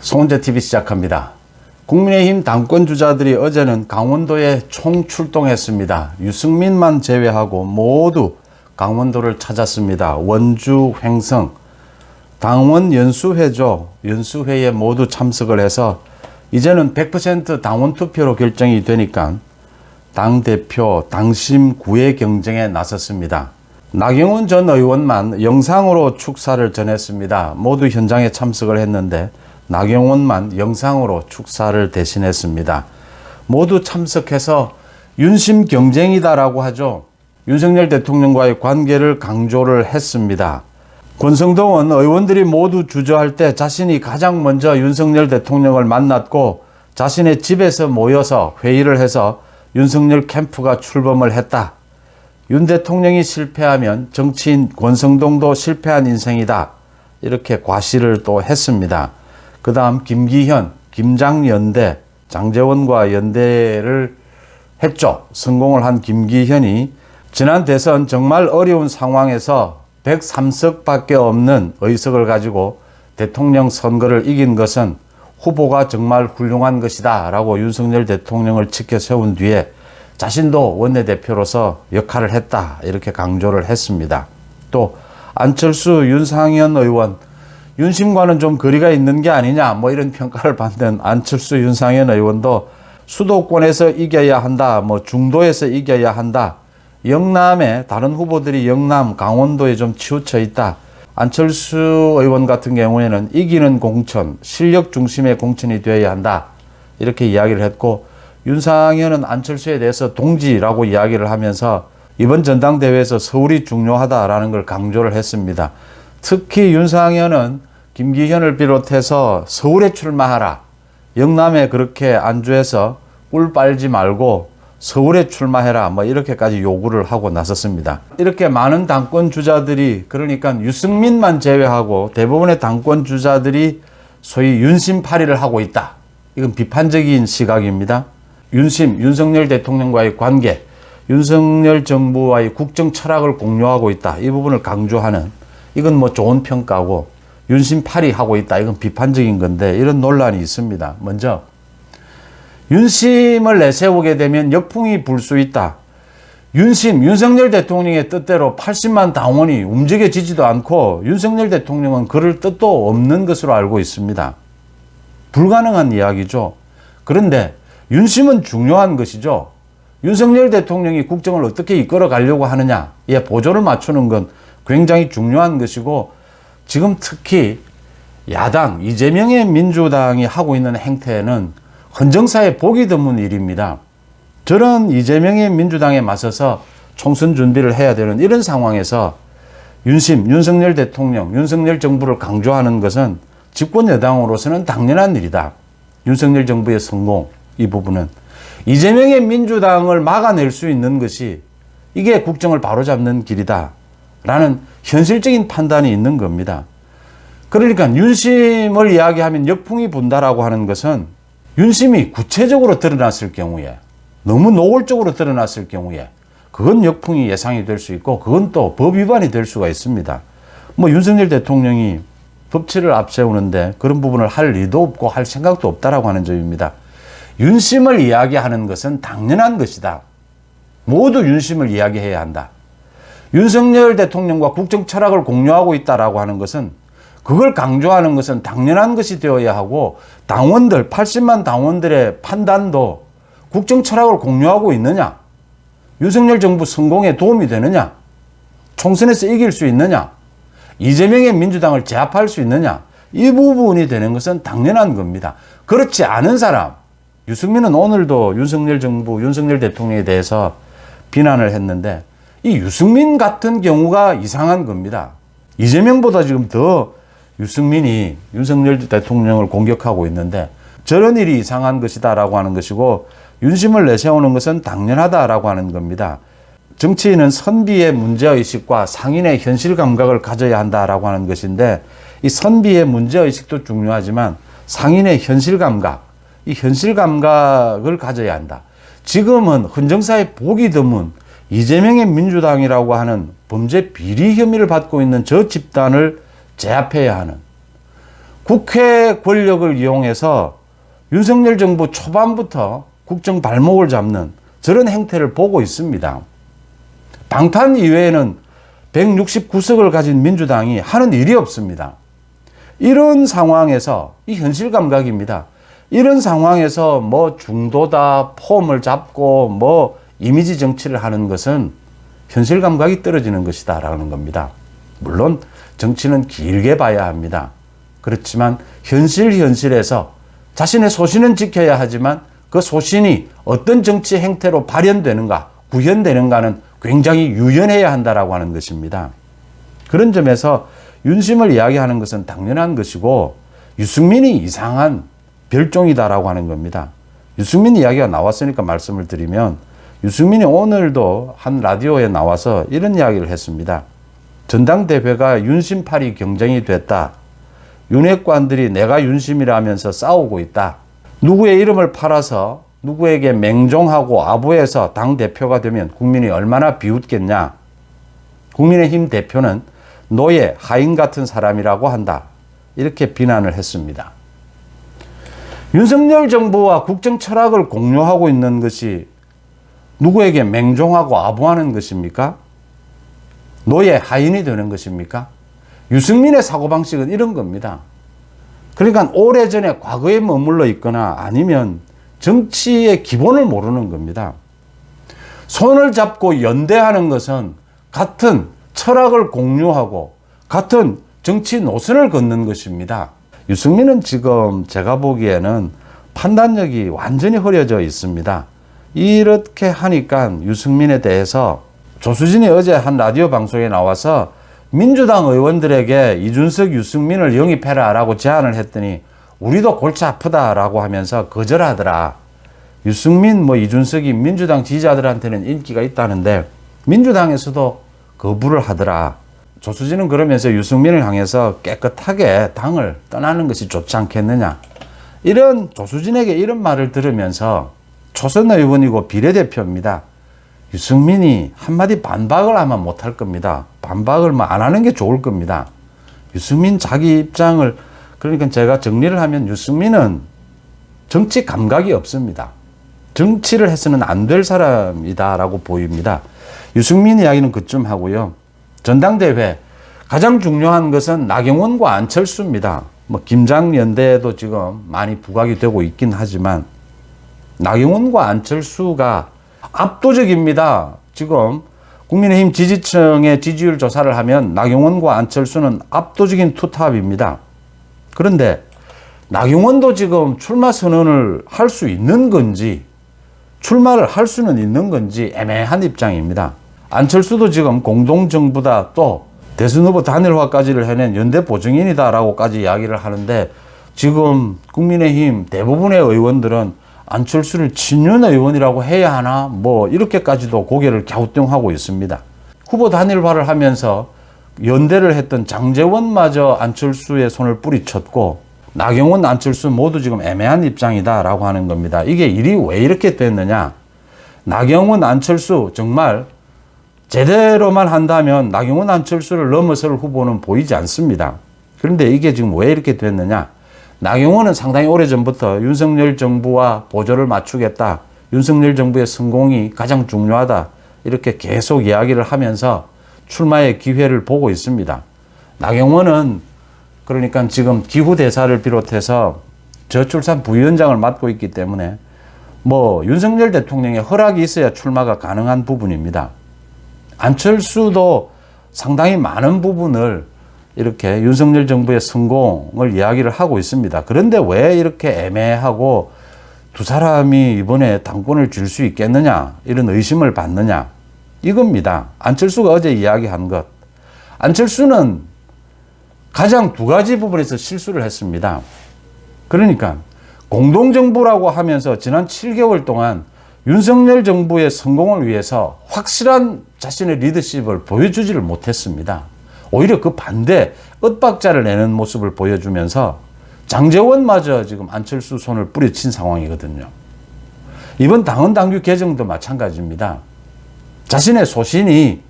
송은재TV 시작합니다. 국민의힘 당권주자들이 어제는 강원도에 총출동했습니다. 유승민만 제외하고 모두 강원도를 찾았습니다. 원주, 횡성, 당원 연수회죠. 연수회에 모두 참석을 해서 이제는 100% 당원 투표로 결정이 되니까 당대표, 당심 구애 경쟁에 나섰습니다. 나경원 전 의원만 영상으로 축사를 전했습니다. 모두 현장에 참석을 했는데 나경원만 영상으로 축사를 대신했습니다. 모두 참석해서 윤심 경쟁이다라고 하죠. 윤석열 대통령과의 관계를 강조를 했습니다. 권성동은 의원들이 모두 주저할 때 자신이 가장 먼저 윤석열 대통령을 만났고 자신의 집에서 모여서 회의를 해서 윤석열 캠프가 출범을 했다. 윤 대통령이 실패하면 정치인 권성동도 실패한 인생이다. 이렇게 과시를 또 했습니다. 그 다음 김기현, 김장연대, 장제원과 연대를 했죠. 성공을 한 김기현이 지난 대선 정말 어려운 상황에서 103석밖에 없는 의석을 가지고 대통령 선거를 이긴 것은 후보가 정말 훌륭한 것이다 라고 윤석열 대통령을 지켜 세운 뒤에 자신도 원내대표로서 역할을 했다 이렇게 강조를 했습니다. 또 안철수, 윤상현 의원, 윤심과는 좀 거리가 있는 게 아니냐 뭐 이런 평가를 받는 안철수, 윤상현 의원도 수도권에서 이겨야 한다, 뭐 중도에서 이겨야 한다, 영남에 다른 후보들이 영남, 강원도에 좀 치우쳐 있다. 안철수 의원 같은 경우에는 이기는 공천, 실력 중심의 공천이 되어야 한다 이렇게 이야기를 했고, 윤상현은 안철수에 대해서 동지라고 이야기를 하면서 이번 전당대회에서 서울이 중요하다라는 걸 강조를 했습니다. 특히 윤상현은 김기현을 비롯해서 서울에 출마하라, 영남에 그렇게 안주해서 꿀 빨지 말고 서울에 출마해라, 뭐 이렇게까지 요구를 하고 나섰습니다. 이렇게 많은 당권 주자들이, 그러니까 유승민만 제외하고 대부분의 당권 주자들이 소위 윤심파리를 하고 있다. 이건 비판적인 시각입니다. 윤심, 윤석열 대통령과의 관계, 윤석열 정부와의 국정 철학을 공유하고 있다. 이 부분을 강조하는, 이건 뭐 좋은 평가고, 윤심파리 하고 있다. 이건 비판적인 건데 이런 논란이 있습니다. 먼저 윤심을 내세우게 되면 역풍이 불 수 있다. 윤심, 윤석열 대통령의 뜻대로 80만 당원이 움직여지지도 않고 윤석열 대통령은 그럴 뜻도 없는 것으로 알고 있습니다. 불가능한 이야기죠. 그런데 윤심은 중요한 것이죠. 윤석열 대통령이 국정을 어떻게 이끌어 가려고 하느냐에 보조를 맞추는 건 굉장히 중요한 것이고, 지금 특히 야당 이재명의 민주당이 하고 있는 행태는 헌정사에 보기 드문 일입니다. 저런 이재명의 민주당에 맞서서 총선 준비를 해야 되는 이런 상황에서 윤심, 윤석열 대통령, 윤석열 정부를 강조하는 것은 집권 여당으로서는 당연한 일이다. 윤석열 정부의 성공, 이 부분은 이재명의 민주당을 막아낼 수 있는 것이 이게 국정을 바로잡는 길이다 라는 현실적인 판단이 있는 겁니다. 그러니까 윤심을 이야기하면 역풍이 분다라고 하는 것은 윤심이 구체적으로 드러났을 경우에, 너무 노골적으로 드러났을 경우에 그건 역풍이 예상이 될 수 있고, 그건 또 법 위반이 될 수가 있습니다. 뭐 윤석열 대통령이 법치를 앞세우는데 그런 부분을 할 리도 없고 할 생각도 없다라고 하는 점입니다. 윤심을 이야기하는 것은 당연한 것이다. 모두 윤심을 이야기해야 한다. 윤석열 대통령과 국정 철학을 공유하고 있다라고 하는 것은, 그걸 강조하는 것은 당연한 것이 되어야 하고, 당원들, 80만 당원들의 판단도 국정 철학을 공유하고 있느냐, 윤석열 정부 성공에 도움이 되느냐, 총선에서 이길 수 있느냐, 이재명의 민주당을 제압할 수 있느냐, 이 부분이 되는 것은 당연한 겁니다. 그렇지 않은 사람, 유승민은 오늘도 윤석열 정부, 윤석열 대통령에 대해서 비난을 했는데, 이 유승민 같은 경우가 이상한 겁니다. 이재명보다 지금 더 유승민이 윤석열 대통령을 공격하고 있는데, 저런 일이 이상한 것이다라고 하는 것이고, 윤심을 내세우는 것은 당연하다라고 하는 겁니다. 정치인은 선비의 문제의식과 상인의 현실 감각을 가져야 한다라고 하는 것인데, 이 선비의 문제의식도 중요하지만 상인의 현실 감각, 이 현실 감각을 가져야 한다. 지금은 헌정사에 보기 드문 이재명의 민주당이라고 하는 범죄 비리 혐의를 받고 있는 저 집단을 제압해야 하는, 국회 권력을 이용해서 윤석열 정부 초반부터 국정 발목을 잡는 저런 행태를 보고 있습니다. 방탄 이외에는 169석을 가진 민주당이 하는 일이 없습니다. 이런 상황에서, 이 현실 감각입니다. 이런 상황에서 뭐 중도다, 폼을 잡고 뭐 이미지 정치를 하는 것은 현실 감각이 떨어지는 것이다라는 겁니다. 물론 정치는 길게 봐야 합니다. 그렇지만 현실에서 자신의 소신은 지켜야 하지만 그 소신이 어떤 정치 행태로 발현되는가, 구현되는가는 굉장히 유연해야 한다라고 하는 것입니다. 그런 점에서 윤심을 이야기하는 것은 당연한 것이고 유승민이 이상한 별종이다라고 하는 겁니다. 유승민 이야기가 나왔으니까 말씀을 드리면 유승민이 오늘도 한 라디오에 나와서 이런 이야기를 했습니다. 전당대회가 윤심팔이 경쟁이 됐다. 윤핵관들이 내가 윤심이라면서 싸우고 있다. 누구의 이름을 팔아서 누구에게 맹종하고 아부해서 당대표가 되면 국민이 얼마나 비웃겠냐. 국민의힘 대표는 노예, 하인 같은 사람이라고 한다. 이렇게 비난을 했습니다. 윤석열 정부와 국정 철학을 공유하고 있는 것이 누구에게 맹종하고 아부하는 것입니까? 노예, 하인이 되는 것입니까? 유승민의 사고방식은 이런 겁니다. 그러니까 오래전에 과거에 머물러 있거나 아니면 정치의 기본을 모르는 겁니다. 손을 잡고 연대하는 것은 같은 철학을 공유하고 같은 정치 노선을 걷는 것입니다. 유승민은 지금 제가 보기에는 판단력이 완전히 흐려져 있습니다. 이렇게 하니까 유승민에 대해서 조수진이 어제 한 라디오 방송에 나와서 민주당 의원들에게 이준석, 유승민을 영입해라라고 제안을 했더니 우리도 골치 아프다라고 하면서 거절하더라. 유승민, 이준석이 민주당 지지자들한테는 인기가 있다는데 민주당에서도 거부를 하더라. 조수진은 그러면서 유승민을 향해서 깨끗하게 당을 떠나는 것이 좋지 않겠느냐. 이런 조수진에게 이런 말을 들으면서 초선 의원이고 비례대표입니다. 유승민이 한마디 반박을 아마 못할 겁니다. 반박을 안 하는 게 좋을 겁니다. 유승민 자기 입장을, 그러니까 제가 정리를 하면 유승민은 정치 감각이 없습니다. 정치를 해서는 안 될 사람이다라고 보입니다. 유승민 이야기는 그쯤 하고요. 전당대회 가장 중요한 것은 나경원과 안철수입니다. 김장연대도 지금 많이 부각이 되고 있긴 하지만 나경원과 안철수가 압도적입니다. 지금 국민의힘 지지층의 지지율 조사를 하면 나경원과 안철수는 압도적인 투탑입니다. 그런데 나경원도 지금 출마 선언을 할 수 있는 건지 출마를 할 수는 있는 건지 애매한 입장입니다. 안철수도 지금 공동정부다 또 대선 후보 단일화까지를 해낸 연대 보증인이다라고까지 이야기를 하는데 지금 국민의힘 대부분의 의원들은 안철수를 친윤 의원이라고 해야 하나 이렇게까지도 고개를 갸우뚱하고 있습니다. 후보 단일화를 하면서 연대를 했던 장제원마저 안철수의 손을 뿌리쳤고 나경원, 안철수 모두 지금 애매한 입장이다라고 하는 겁니다. 이게 일이 왜 이렇게 됐느냐. 나경원, 안철수 정말 제대로만 한다면 나경원, 안철수를 넘어설 후보는 보이지 않습니다. 그런데 이게 지금 왜 이렇게 됐느냐. 나경원은 상당히 오래전부터 윤석열 정부와 보조를 맞추겠다. 윤석열 정부의 성공이 가장 중요하다. 이렇게 계속 이야기를 하면서 출마의 기회를 보고 있습니다. 나경원은 그러니까 지금 기후대사를 비롯해서 저출산 부위원장을 맡고 있기 때문에 윤석열 대통령의 허락이 있어야 출마가 가능한 부분입니다. 안철수도 상당히 많은 부분을 이렇게 윤석열 정부의 성공을 이야기를 하고 있습니다. 그런데 왜 이렇게 애매하고 두 사람이 이번에 당권을 줄 수 있겠느냐 이런 의심을 받느냐 이겁니다. 안철수가 어제 이야기한 것. 안철수는 가장 두 가지 부분에서 실수를 했습니다. 그러니까 공동정부라고 하면서 지난 7개월 동안 윤석열 정부의 성공을 위해서 확실한 자신의 리더십을 보여주지를 못했습니다. 오히려 그 반대 엇박자를 내는 모습을 보여주면서 장제원마저 지금 안철수 손을 뿌리친 상황이거든요. 이번 당헌 당규 개정도 마찬가지입니다. 자신의 소신이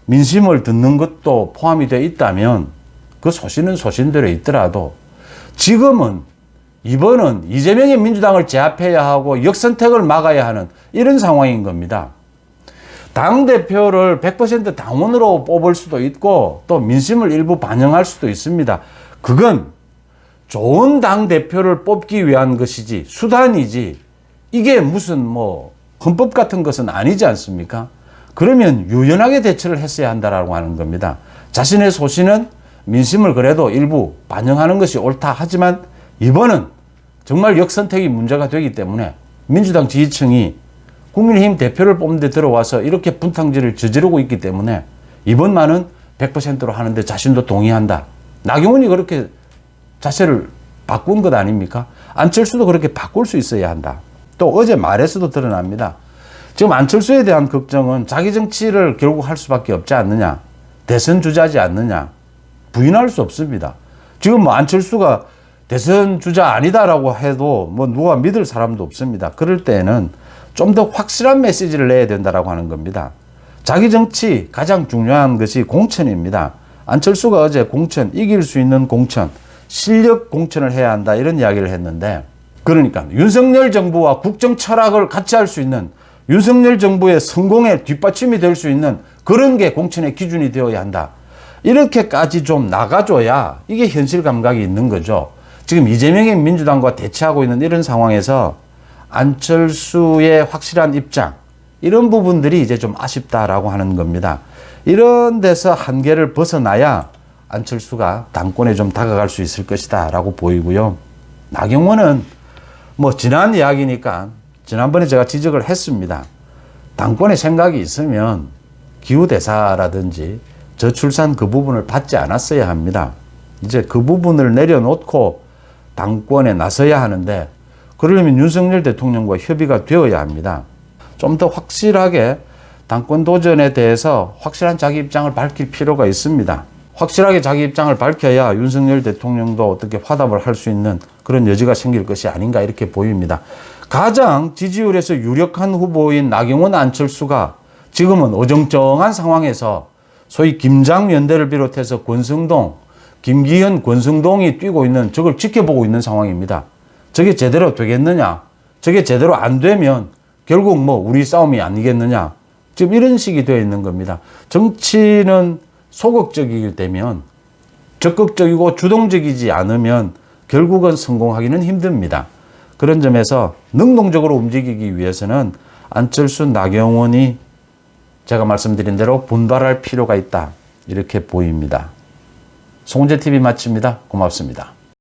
민심을 듣는 것도 포함이 되어 있다면 그 소신은 소신대로 있더라도 지금은 이번은 이재명의 민주당을 제압해야 하고 역선택을 막아야 하는 이런 상황인 겁니다. 당대표를 100% 당원으로 뽑을 수도 있고 또 민심을 일부 반영할 수도 있습니다. 그건 좋은 당대표를 뽑기 위한 것이지 수단이지 이게 무슨 뭐 헌법 같은 것은 아니지 않습니까? 그러면 유연하게 대처를 했어야 한다라고 하는 겁니다. 자신의 소신은 민심을 그래도 일부 반영하는 것이 옳다 하지만 이번은 정말 역선택이 문제가 되기 때문에 민주당 지지층이 국민의힘 대표를 뽑는 데 들어와서 이렇게 분탕질을 저지르고 있기 때문에 이번만은 100%로 하는데 자신도 동의한다. 나경원이 그렇게 자세를 바꾼 것 아닙니까? 안철수도 그렇게 바꿀 수 있어야 한다. 또 어제 말에서도 드러납니다. 지금 안철수에 대한 걱정은 자기 정치를 결국 할 수밖에 없지 않느냐. 대선 주자지 않느냐. 부인할 수 없습니다. 지금 뭐 안철수가 대선 주자 아니다라고 해도 뭐 누가 믿을 사람도 없습니다. 그럴 때에는 좀 더 확실한 메시지를 내야 된다라고 하는 겁니다. 자기 정치 가장 중요한 것이 공천입니다. 안철수가 어제 공천, 이길 수 있는 공천, 실력 공천을 해야 한다 이런 이야기를 했는데 그러니까 윤석열 정부와 국정 철학을 같이 할 수 있는 윤석열 정부의 성공의 뒷받침이 될 수 있는 그런 게 공천의 기준이 되어야 한다. 이렇게까지 좀 나가줘야 이게 현실 감각이 있는 거죠. 지금 이재명의 민주당과 대치하고 있는 이런 상황에서 안철수의 확실한 입장 이런 부분들이 이제 좀 아쉽다라고 하는 겁니다. 이런 데서 한계를 벗어나야 안철수가 당권에 좀 다가갈 수 있을 것이다 라고 보이고요. 나경원은 뭐 지난 이야기니까 지난번에 제가 지적을 했습니다. 당권에 생각이 있으면 기후대사라든지 저출산 그 부분을 받지 않았어야 합니다. 이제 그 부분을 내려놓고 당권에 나서야 하는데 그러려면 윤석열 대통령과 협의가 되어야 합니다. 좀 더 확실하게 당권 도전에 대해서 확실한 자기 입장을 밝힐 필요가 있습니다. 확실하게 자기 입장을 밝혀야 윤석열 대통령도 어떻게 화답을 할 수 있는 그런 여지가 생길 것이 아닌가 이렇게 보입니다. 가장 지지율에서 유력한 후보인 나경원, 안철수가 지금은 어정쩡한 상황에서 소위 김장연대를 비롯해서 권성동, 김기현, 권성동이 뛰고 있는 저걸 지켜보고 있는 상황입니다. 저게 제대로 되겠느냐? 저게 제대로 안 되면 결국 뭐 우리 싸움이 아니겠느냐? 지금 이런 식이 되어 있는 겁니다. 정치는 소극적이기 때문에 적극적이고 주동적이지 않으면 결국은 성공하기는 힘듭니다. 그런 점에서 능동적으로 움직이기 위해서는 안철수, 나경원이 제가 말씀드린 대로 분발할 필요가 있다. 이렇게 보입니다. 송재TV 마칩니다. 고맙습니다.